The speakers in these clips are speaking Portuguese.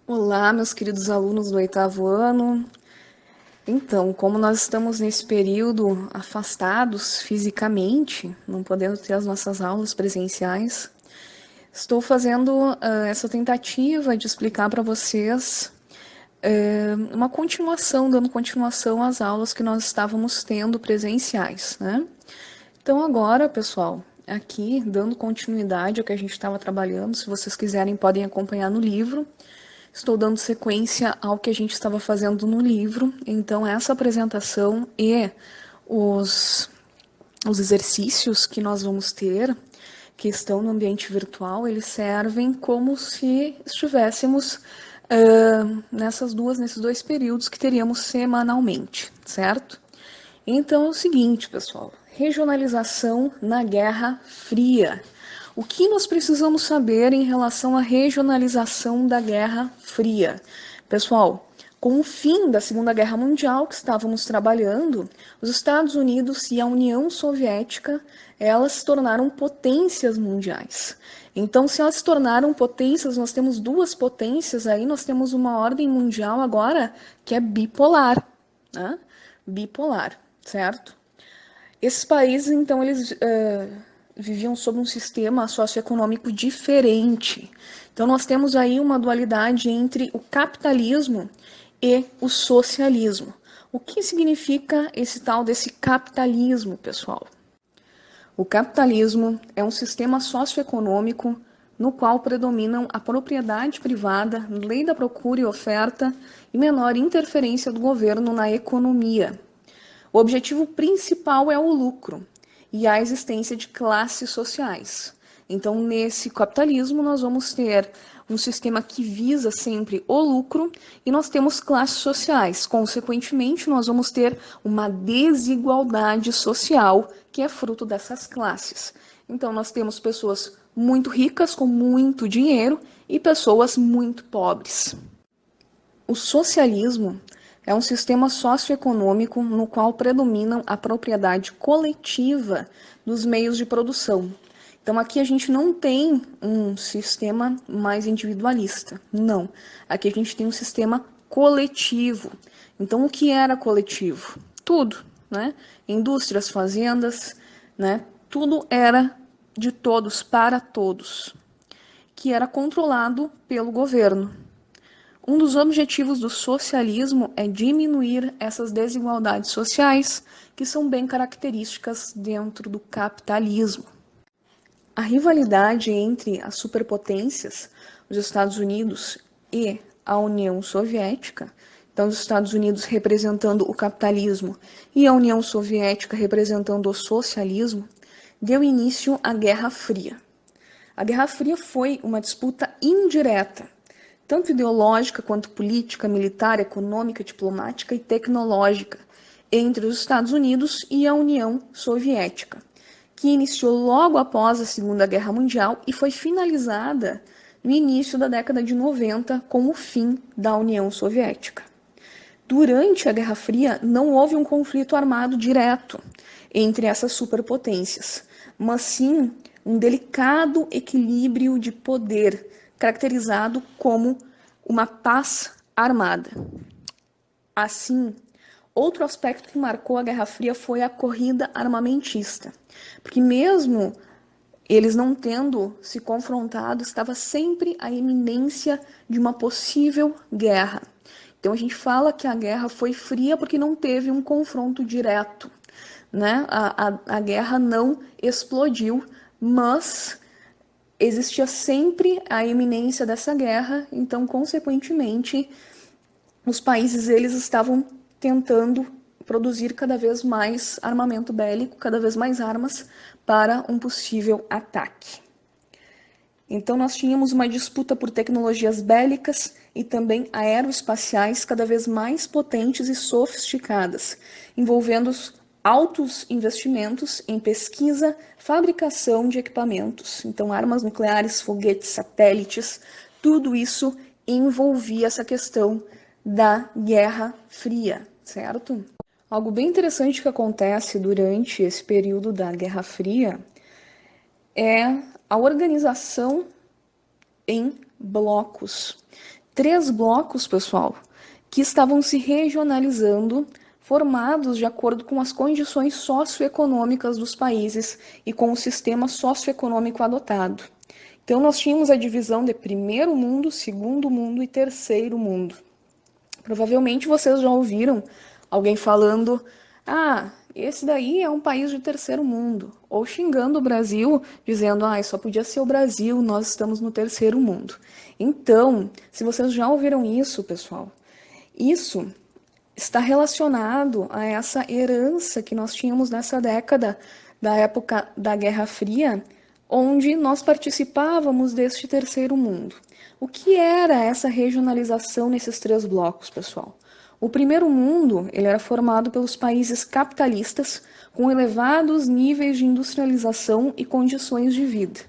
Olá, meus queridos alunos do oitavo ano. Então, como nós estamos nesse período afastados fisicamente, não podendo ter as nossas aulas presenciais, estou fazendo essa tentativa de explicar para vocês uma continuação, dando continuação às aulas que nós estávamos tendo presenciais, né? Então, agora, pessoal, aqui, dando continuidade ao que a gente estava trabalhando, se vocês quiserem, podem acompanhar no livro. Estou dando sequência ao que a gente estava fazendo no livro, então essa apresentação e os, os exercícios que nós vamos ter, que estão no ambiente virtual, eles servem como se estivéssemos nesses dois períodos que teríamos semanalmente, certo? Então é o seguinte, pessoal, regionalização na Guerra Fria. O que nós precisamos saber em relação à regionalização da Guerra Fria? Pessoal, com o fim da Segunda Guerra Mundial que estávamos trabalhando, os Estados Unidos e a União Soviética, elas se tornaram potências mundiais. Então, se elas se tornaram potências, nós temos duas potências aí, nós temos uma ordem mundial agora que é bipolar, né? Bipolar, certo? Esses países, então, eles viviam sob um sistema socioeconômico diferente. Então, nós temos aí uma dualidade entre o capitalismo e o socialismo. O que significa esse tal desse capitalismo, pessoal? O capitalismo é um sistema socioeconômico no qual predominam a propriedade privada, lei da procura e oferta e menor interferência do governo na economia. O objetivo principal é o lucro e a existência de classes sociais. Então, nesse capitalismo, nós vamos ter um sistema que visa sempre o lucro e nós temos classes sociais. Consequentemente, nós vamos ter uma desigualdade social que é fruto dessas classes. Então, nós temos pessoas muito ricas com muito dinheiro e pessoas muito pobres. O socialismo é um sistema socioeconômico no qual predominam a propriedade coletiva dos meios de produção. Então aqui a gente não tem um sistema mais individualista, não. Aqui a gente tem um sistema coletivo. Então o que era coletivo? Tudo, né? Indústrias, fazendas, né? Tudo era de todos para todos, que era controlado pelo governo. Um dos objetivos do socialismo é diminuir essas desigualdades sociais que são bem características dentro do capitalismo. A rivalidade entre as superpotências, os Estados Unidos e a União Soviética, então os Estados Unidos representando o capitalismo e a União Soviética representando o socialismo, deu início à Guerra Fria. A Guerra Fria foi uma disputa indireta, tanto ideológica quanto política, militar, econômica, diplomática e tecnológica, entre os Estados Unidos e a União Soviética, que iniciou logo após a Segunda Guerra Mundial e foi finalizada no início da década de 90 com o fim da União Soviética. Durante a Guerra Fria, não houve um conflito armado direto entre essas superpotências, mas sim um delicado equilíbrio de poder, caracterizado como uma paz armada. Assim, outro aspecto que marcou a Guerra Fria foi a corrida armamentista, porque mesmo eles não tendo se confrontado, estava sempre a iminência de uma possível guerra. Então a gente fala que a guerra foi fria porque não teve um confronto direto, né? A guerra não explodiu, mas existia sempre a iminência dessa guerra, então, consequentemente, os países eles estavam tentando produzir cada vez mais armamento bélico, cada vez mais armas para um possível ataque. Então, nós tínhamos uma disputa por tecnologias bélicas e também aeroespaciais cada vez mais potentes e sofisticadas, envolvendo altos investimentos em pesquisa, fabricação de equipamentos. Então, armas nucleares, foguetes, satélites, tudo isso envolvia essa questão da Guerra Fria, certo? Algo bem interessante que acontece durante esse período da Guerra Fria é a organização em blocos. três blocos, pessoal, que estavam se regionalizando, formados de acordo com as condições socioeconômicas dos países e com o sistema socioeconômico adotado. Então, nós tínhamos a divisão de primeiro mundo, segundo mundo e terceiro mundo. Provavelmente vocês já ouviram alguém falando: ah, esse daí é um país de terceiro mundo, ou xingando o Brasil, dizendo: ah, só podia ser o Brasil, nós estamos no terceiro mundo. Então, se vocês já ouviram isso, pessoal, isso está relacionado a essa herança que nós tínhamos nessa década da época da Guerra Fria, onde nós participávamos deste terceiro mundo. O que era essa regionalização nesses três blocos, pessoal? O primeiro mundo, ele era formado pelos países capitalistas com elevados níveis de industrialização e condições de vida.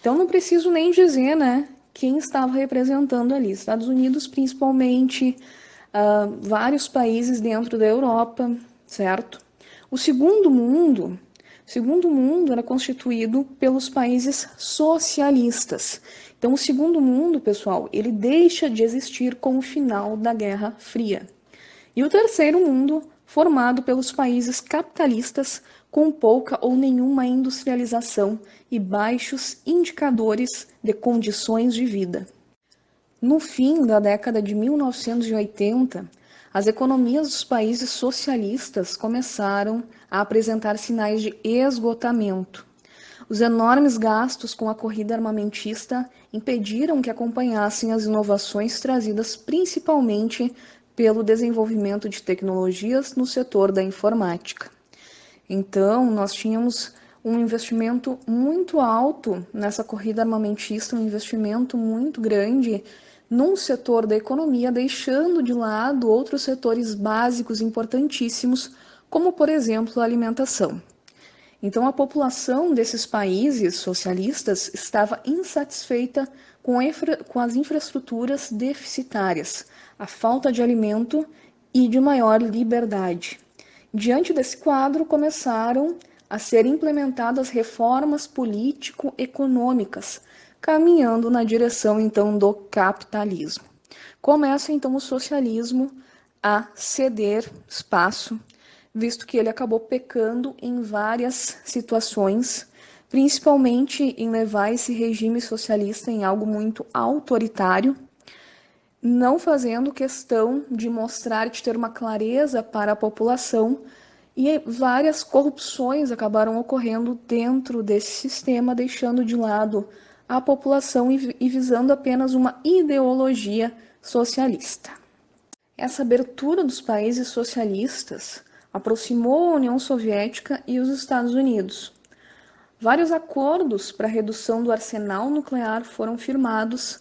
Então não preciso nem dizer, né, quem estava representando ali. Estados Unidos, principalmente, vários países dentro da Europa, certo? O segundo mundo era constituído pelos países socialistas. Então, o segundo mundo, pessoal, ele deixa de existir com o final da Guerra Fria. E o terceiro mundo, formado pelos países capitalistas com pouca ou nenhuma industrialização e baixos indicadores de condições de vida. No fim da década de 1980, as economias dos países socialistas começaram a apresentar sinais de esgotamento. Os enormes gastos com a corrida armamentista impediram que acompanhassem as inovações trazidas principalmente pelo desenvolvimento de tecnologias no setor da informática. Então, nós tínhamos um investimento muito alto nessa corrida armamentista, um investimento muito grande num setor da economia, deixando de lado outros setores básicos importantíssimos, como, por exemplo, a alimentação. Então, a população desses países socialistas estava insatisfeita com as infraestruturas deficitárias, a falta de alimento e de maior liberdade. Diante desse quadro, começaram a ser implementadas reformas político-econômicas, caminhando na direção, então, do capitalismo. Começa, então, o socialismo a ceder espaço, visto que ele acabou pecando em várias situações, principalmente em levar esse regime socialista em algo muito autoritário, não fazendo questão de mostrar, de ter uma clareza para a população, e várias corrupções acabaram ocorrendo dentro desse sistema, deixando de lado a população e visando apenas uma ideologia socialista. Essa abertura dos países socialistas aproximou a União Soviética e os Estados Unidos. Vários acordos para a redução do arsenal nuclear foram firmados,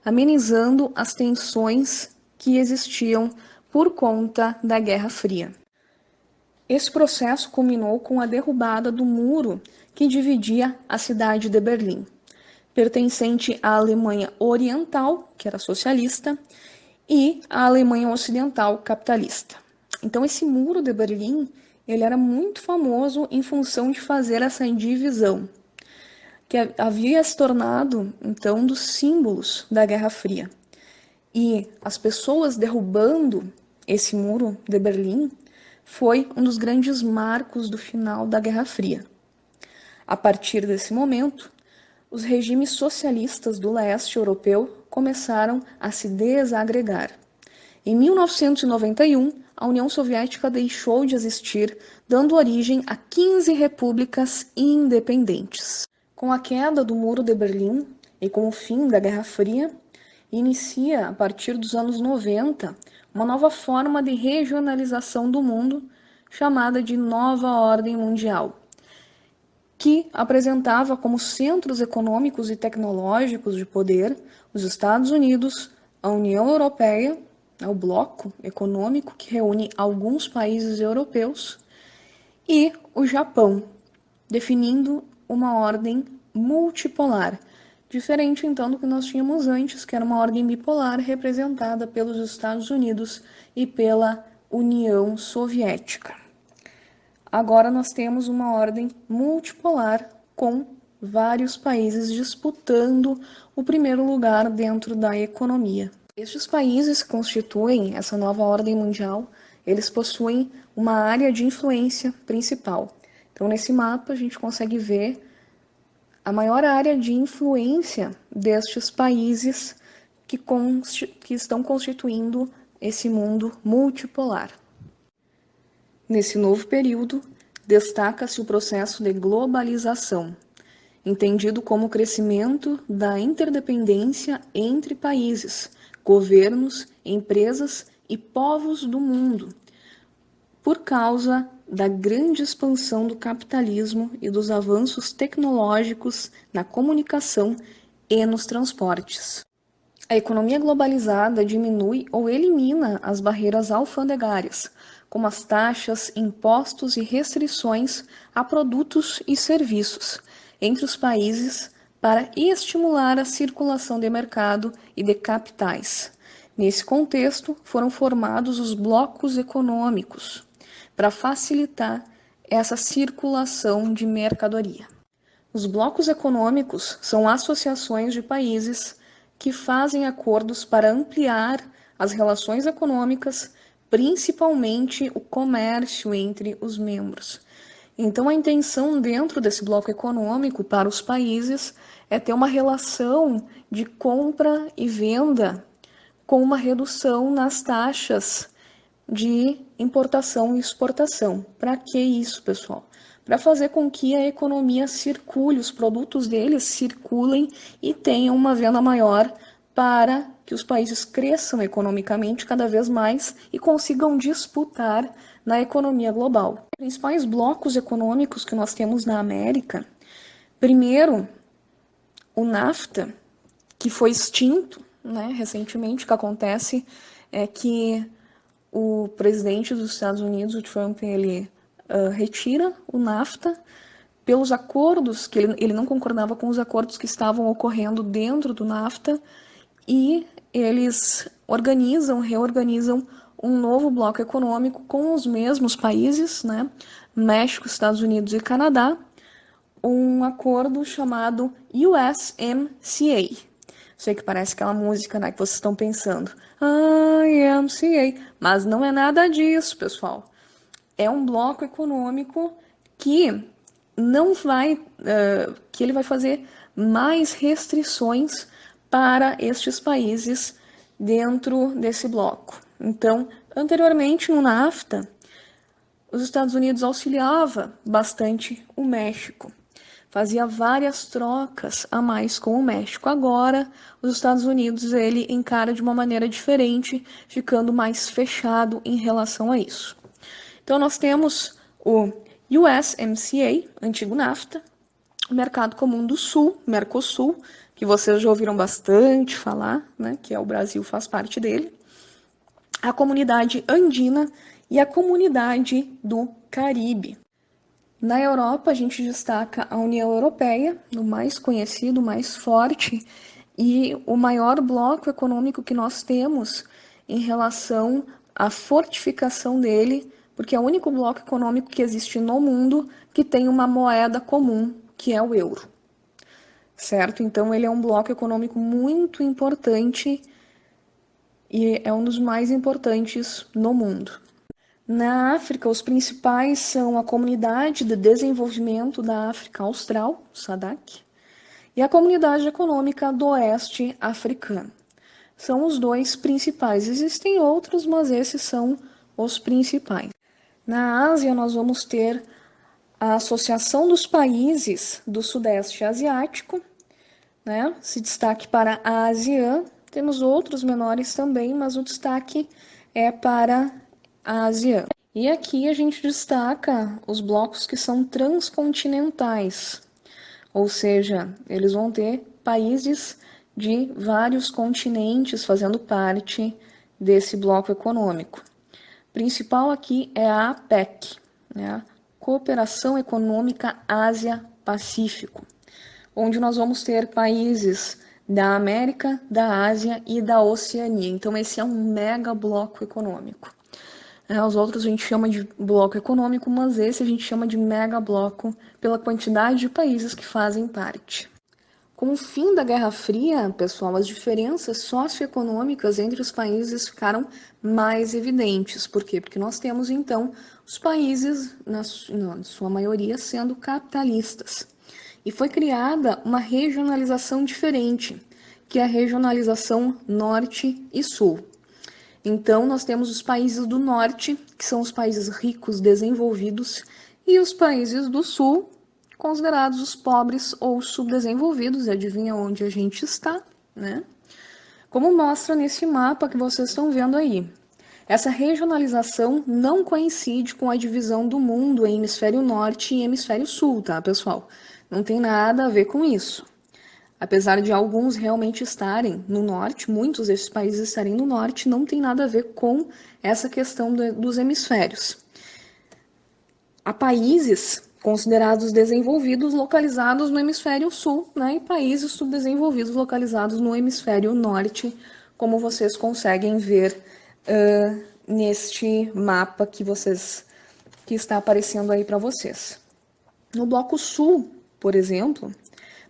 amenizando as tensões que existiam por conta da Guerra Fria. Esse processo culminou com a derrubada do muro que dividia a cidade de Berlim, pertencente à Alemanha Oriental, que era socialista, e à Alemanha Ocidental, capitalista. Então, esse muro de Berlim, ele era muito famoso em função de fazer essa divisão, que havia se tornado, então, um dos símbolos da Guerra Fria. E as pessoas derrubando esse muro de Berlim foi um dos grandes marcos do final da Guerra Fria. A partir desse momento, os regimes socialistas do leste europeu começaram a se desagregar. Em 1991, a União Soviética deixou de existir, dando origem a 15 repúblicas independentes. Com a queda do Muro de Berlim e com o fim da Guerra Fria, inicia, a partir dos anos 90, uma nova forma de regionalização do mundo, chamada de Nova Ordem Mundial, que apresentava como centros econômicos e tecnológicos de poder os Estados Unidos, a União Europeia, o bloco econômico que reúne alguns países europeus, e o Japão, definindo uma ordem multipolar, diferente então do que nós tínhamos antes, que era uma ordem bipolar representada pelos Estados Unidos e pela União Soviética. Agora nós temos uma ordem multipolar com vários países disputando o primeiro lugar dentro da economia. Estes países que constituem essa nova ordem mundial, eles possuem uma área de influência principal. Então, nesse mapa, a gente consegue ver a maior área de influência destes países que estão constituindo esse mundo multipolar. Nesse novo período, destaca-se o processo de globalização, entendido como o crescimento da interdependência entre países, governos, empresas e povos do mundo, por causa da grande expansão do capitalismo e dos avanços tecnológicos na comunicação e nos transportes. A economia globalizada diminui ou elimina as barreiras alfandegárias, como as taxas, impostos e restrições a produtos e serviços entre os países para estimular a circulação de mercado e de capitais. Nesse contexto, foram formados os blocos econômicos para facilitar essa circulação de mercadoria. Os blocos econômicos são associações de países que fazem acordos para ampliar as relações econômicas, principalmente o comércio entre os membros. Então, a intenção dentro desse bloco econômico para os países é ter uma relação de compra e venda com uma redução nas taxas de importação e exportação. Para que isso, pessoal? Para fazer com que a economia circule, os produtos deles circulem e tenham uma venda maior para que os países cresçam economicamente cada vez mais e consigam disputar na economia global. Os principais blocos econômicos que nós temos na América, primeiro, o NAFTA, que foi extinto, né, recentemente. O que acontece é que o presidente dos Estados Unidos, o Trump, ele retira o NAFTA pelos acordos, que ele não concordava com os acordos que estavam ocorrendo dentro do NAFTA, e eles reorganizam um novo bloco econômico com os mesmos países, né? México, Estados Unidos e Canadá, um acordo chamado USMCA. Sei que parece aquela música, né, que vocês estão pensando. IMCA. Mas não é nada disso, pessoal. É um bloco econômico que não vai, que ele vai fazer mais restrições para estes países dentro desse bloco. Então, anteriormente no NAFTA, os Estados Unidos auxiliava bastante o México, fazia várias trocas a mais com o México. Agora, os Estados Unidos ele encara de uma maneira diferente, ficando mais fechado em relação a isso. Então, nós temos o USMCA, antigo NAFTA, o Mercado Comum do Sul, Mercosul, que vocês já ouviram bastante falar, né, que é o Brasil faz parte dele, a Comunidade Andina e a Comunidade do Caribe. Na Europa, a gente destaca a União Europeia, o mais conhecido, o mais forte, e o maior bloco econômico que nós temos em relação à fortificação dele, porque é o único bloco econômico que existe no mundo que tem uma moeda comum, que é o euro. Certo? Então, ele é um bloco econômico muito importante e é um dos mais importantes no mundo. Na África, os principais são a Comunidade de Desenvolvimento da África Austral, SADC, e a Comunidade Econômica do Oeste Africano. São os dois principais. Existem outros, mas esses são os principais. Na Ásia, nós vamos ter a Associação dos Países do Sudeste Asiático, né? Se destaque para a ASEAN. Temos outros menores também, mas o destaque é para a ASEAN. E aqui a gente destaca os blocos que são transcontinentais, ou seja, eles vão ter países de vários continentes fazendo parte desse bloco econômico. O principal aqui é a APEC, né? Cooperação Econômica Ásia-Pacífico, onde nós vamos ter países da América, da Ásia e da Oceania. Então, esse é um mega bloco econômico. Os outros a gente chama de bloco econômico, mas esse a gente chama de mega bloco pela quantidade de países que fazem parte. Com o fim da Guerra Fria, pessoal, as diferenças socioeconômicas entre os países ficaram mais evidentes. Por quê? Porque nós temos, então, os países, na sua maioria, sendo capitalistas. E foi criada uma regionalização diferente, que é a regionalização norte e sul. Então, nós temos os países do norte, que são os países ricos, desenvolvidos, e os países do sul, considerados os pobres ou subdesenvolvidos. E adivinha onde a gente está, né? Como mostra nesse mapa que vocês estão vendo aí. Essa regionalização não coincide com a divisão do mundo em hemisfério norte e hemisfério sul, tá, pessoal? Não tem nada a ver com isso. Apesar de alguns realmente estarem no norte, muitos desses países estarem no norte, não tem nada a ver com essa questão dos hemisférios. Há países considerados desenvolvidos localizados no hemisfério sul, né, e países subdesenvolvidos localizados no hemisfério norte, como vocês conseguem ver neste mapa que está aparecendo aí para vocês. No bloco sul, por exemplo,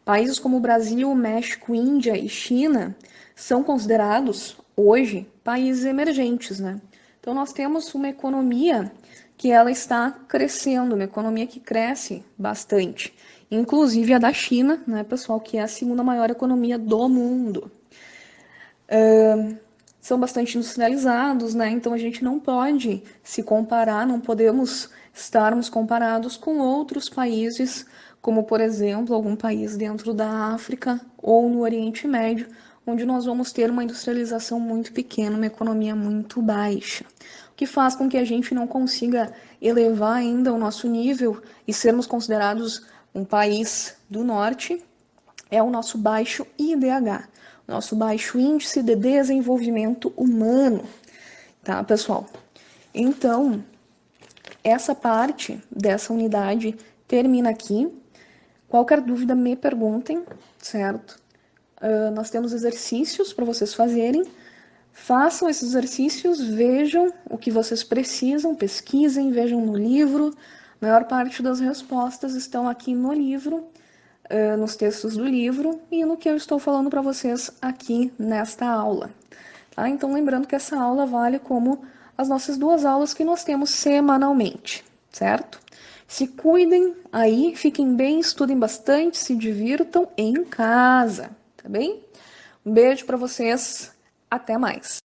países como Brasil, México, Índia e China são considerados, hoje, países emergentes, né? Então, nós temos uma economia que ela está crescendo, uma economia que cresce bastante. Inclusive a da China, né, pessoal, que é a segunda maior economia do mundo. São bastante industrializados, né? Então, a gente não pode se comparar, não podemos estarmos comparados com outros países, como, por exemplo, algum país dentro da África ou no Oriente Médio, onde nós vamos ter uma industrialização muito pequena, uma economia muito baixa, o que faz com que a gente não consiga elevar ainda o nosso nível e sermos considerados um país do norte, é o nosso baixo IDH, nosso baixo Índice de Desenvolvimento Humano, tá, pessoal? Então, essa parte dessa unidade termina aqui. Qualquer dúvida, me perguntem, certo? Nós temos exercícios para vocês fazerem. Façam esses exercícios, vejam o que vocês precisam, pesquisem, vejam no livro. A maior parte das respostas estão aqui no livro, nos textos do livro e no que eu estou falando para vocês aqui nesta aula. Tá? Então, lembrando que essa aula vale como as nossas 2 aulas que nós temos semanalmente, certo? Se cuidem aí, fiquem bem, estudem bastante, se divirtam em casa, tá bem? Um beijo para vocês, até mais!